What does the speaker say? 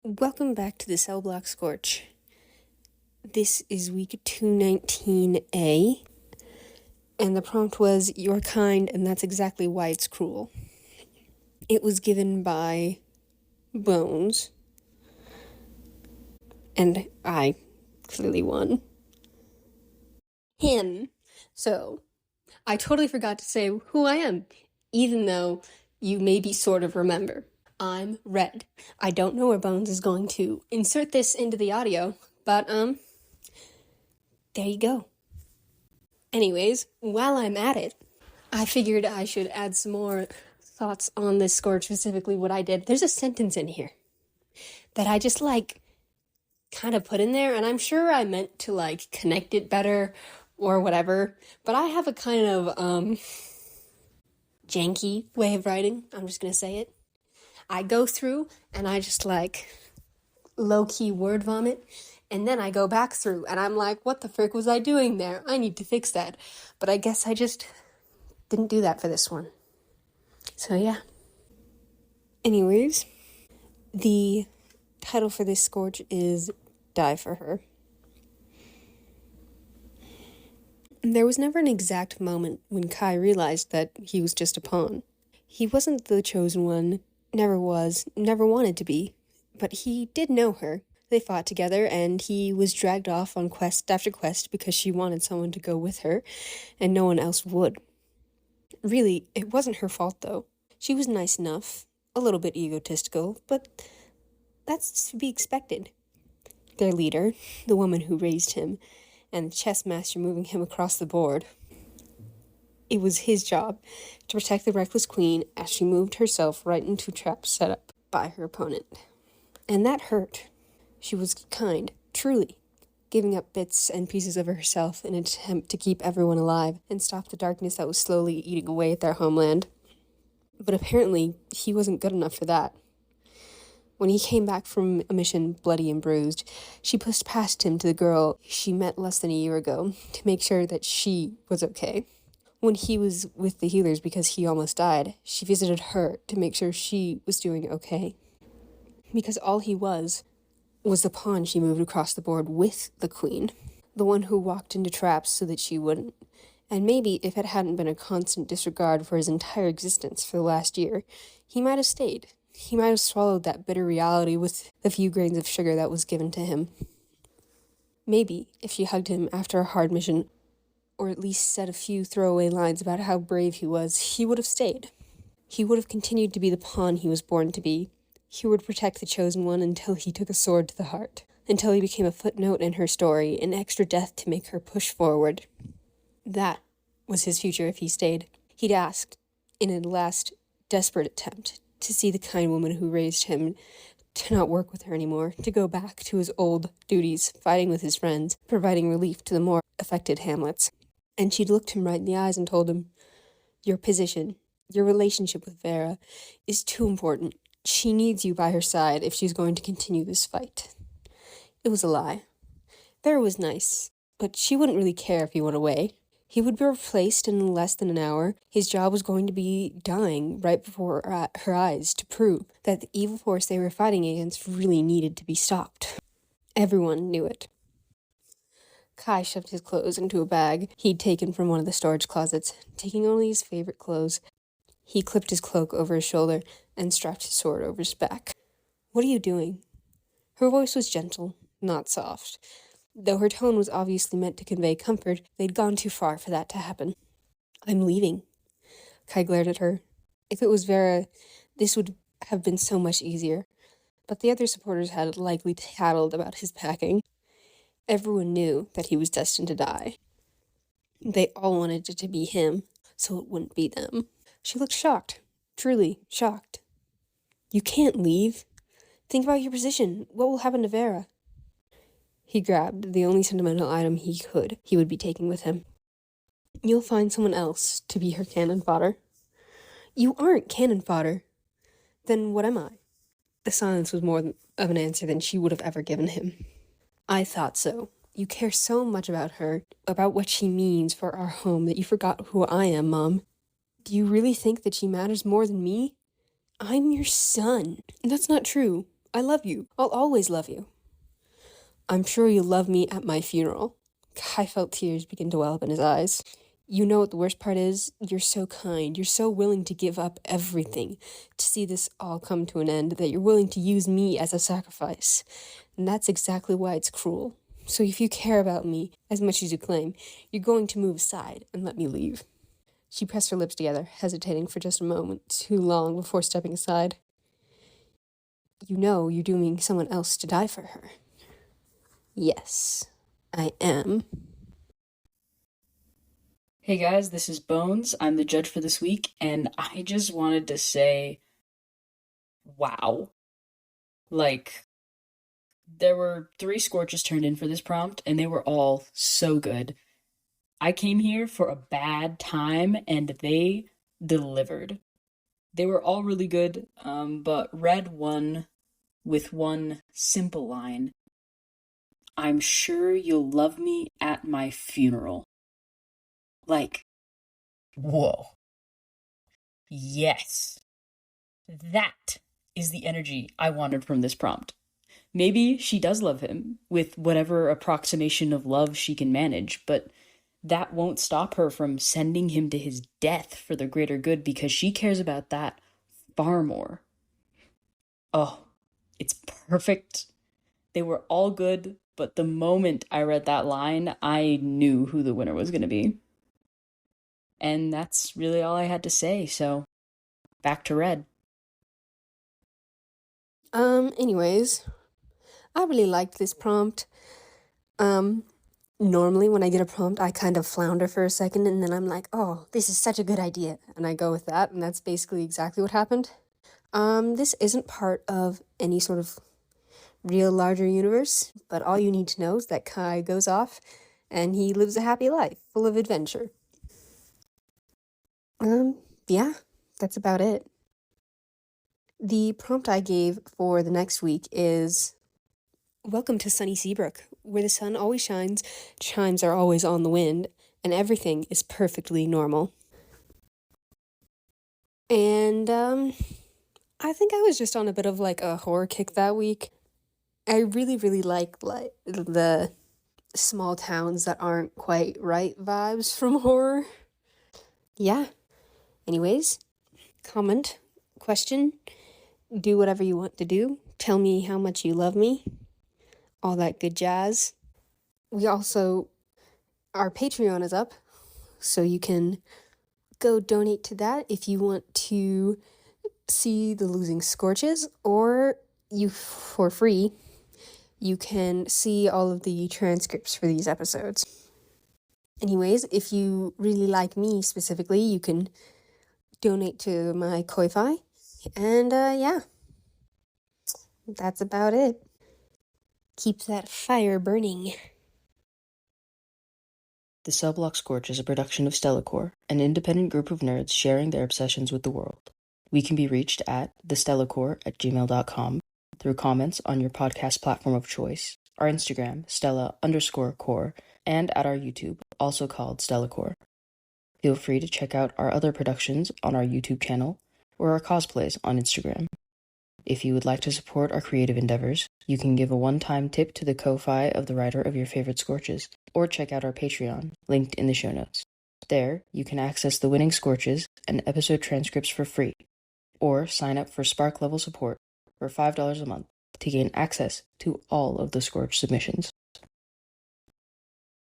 Welcome back to the cellblock Scorch. This is week 219A, and the prompt was, "You're kind, and that's exactly why it's cruel." It was given by Bones, and I clearly won. Him. So, I totally forgot to say who I am, even though you maybe sort of remember. I'm Red. I don't know where Bones is going to insert this into the audio, but, there you go. Anyways, while I'm at it, I figured I should add some more thoughts on this Scorch, specifically what I did. There's a sentence in here that I just, kind of put in there, and I'm sure I meant to, connect it better or whatever, but I have a kind of, janky way of writing. I'm just gonna say it. I go through, and I just, low-key word vomit, and then I go back through, and I'm like, what the frick was I doing there? I need to fix that. But I guess I just didn't do that for this one. So, yeah. Anyways, the title for this Scorch is Die for Her. There was never an exact moment when Kai realized that he was just a pawn. He wasn't the chosen one, never was, never wanted to be, but he did know her. They fought together, and he was dragged off on quest after quest because she wanted someone to go with her, and no one else would. Really, it wasn't her fault, though. She was nice enough, a little bit egotistical, but that's to be expected. Their leader, the woman who raised him, and the chess master moving him across the board. It was his job to protect the reckless queen as she moved herself right into traps set up by her opponent. And that hurt. She was kind, truly, giving up bits and pieces of herself in an attempt to keep everyone alive and stop the darkness that was slowly eating away at their homeland. But apparently, he wasn't good enough for that. When he came back from a mission bloody and bruised, she pushed past him to the girl she met less than a year ago to make sure that she was okay. When he was with the healers because he almost died, she visited her to make sure she was doing okay. Because all he was the pawn she moved across the board with the queen, the one who walked into traps so that she wouldn't. And maybe if it hadn't been a constant disregard for his entire existence for the last year, he might have stayed. He might have swallowed that bitter reality with the few grains of sugar that was given to him. Maybe if she hugged him after a hard mission, or at least said a few throwaway lines about how brave he was, he would have stayed. He would have continued to be the pawn he was born to be. He would protect the chosen one until he took a sword to the heart, until he became a footnote in her story, an extra death to make her push forward. That was his future if he stayed. He'd asked, in a last desperate attempt, to see the kind woman who raised him, to not work with her anymore, to go back to his old duties, fighting with his friends, providing relief to the more affected hamlets. And she'd looked him right in the eyes and told him, "Your position, your relationship with Vera, is too important. She needs you by her side if she's going to continue this fight." It was a lie. Vera was nice, but she wouldn't really care if he went away. He would be replaced in less than an hour. His job was going to be dying right before her eyes to prove that the evil force they were fighting against really needed to be stopped. Everyone knew it. Kai shoved his clothes into a bag he'd taken from one of the storage closets, taking only his favorite clothes. He clipped his cloak over his shoulder and strapped his sword over his back. "What are you doing?" Her voice was gentle, not soft. Though her tone was obviously meant to convey comfort, they'd gone too far for that to happen. "I'm leaving." Kai glared at her. If it was Vera, this would have been so much easier. But the other supporters had likely tattled about his packing. Everyone knew that he was destined to die. They all wanted it to be him, so it wouldn't be them. She looked shocked, truly shocked. "You can't leave. Think about your position. What will happen to Vera?" He grabbed the only sentimental item he would be taking with him. "You'll find someone else to be her cannon fodder." "You aren't cannon fodder." "Then what am I?" The silence was more of an answer than she would have ever given him. "I thought so. You care so much about her, about what she means for our home, that you forgot who I am, Mom. Do you really think that she matters more than me? I'm your son." "That's not true. I love you. I'll always love you. I'm sure you'll love me at my funeral. Kai felt tears begin to well up in his eyes. You know what the worst part is? You're so kind. You're so willing to give up everything to see this all come to an end, that you're willing to use me as a sacrifice. And that's exactly why it's cruel. So if you care about me as much as you claim, you're going to move aside and let me leave. She pressed her lips together, hesitating for just a moment too long before stepping aside. You know you're dooming someone else to die for her. Yes, I am. Hey guys, this is Bones. I'm the judge for this week, and I just wanted to say, wow. Like, there were 3 Scorches turned in for this prompt, and they were all so good. I came here for a bad time, and they delivered. They were all really good, but Red won with one simple line. I'm sure you'll love me at my funeral. Like, whoa. Yes. That is the energy I wanted from this prompt. Maybe she does love him with whatever approximation of love she can manage, but that won't stop her from sending him to his death for the greater good, because she cares about that far more. Oh, it's perfect. They were all good, but the moment I read that line, I knew who the winner was going to be. And that's really all I had to say, so back to Red. Anyways, I really liked this prompt. Normally when I get a prompt, I kind of flounder for a second and then I'm like, oh, this is such a good idea. And I go with that, and that's basically exactly what happened. This isn't part of any sort of real larger universe, but all you need to know is that Kai goes off and he lives a happy life, full of adventure. Yeah, that's about it. The prompt I gave for the next week is, welcome to sunny Seabrook, where the sun always shines, chimes are always on the wind, and everything is perfectly normal. And, I think I was just on a bit of like a horror kick that week. I really, really like the small towns that aren't quite right vibes from horror. Yeah. Anyways, comment, question, do whatever you want to do. Tell me how much you love me. All that good jazz. We also, our Patreon is up, so you can go donate to that if you want to see the losing Scorches, or you, for free, you can see all of the transcripts for these episodes. Anyways, if you really like me specifically, you can donate to my Ko-Fi. And yeah, that's about it. Keep that fire burning. The Cellblock Scorch is a production of Stellacore, an independent group of nerds sharing their obsessions with the world. We can be reached at thestellacore@gmail.com, through comments on your podcast platform of choice, our Instagram, Stella_core, and at our YouTube, also called Stellacore. Feel free to check out our other productions on our YouTube channel, or our cosplays on Instagram. If you would like to support our creative endeavors, you can give a one-time tip to the Ko-Fi of the writer of your favorite Scorches, or check out our Patreon, linked in the show notes. There, you can access the winning Scorches and episode transcripts for free, or sign up for Spark level support for $5 a month to gain access to all of the Scorch submissions.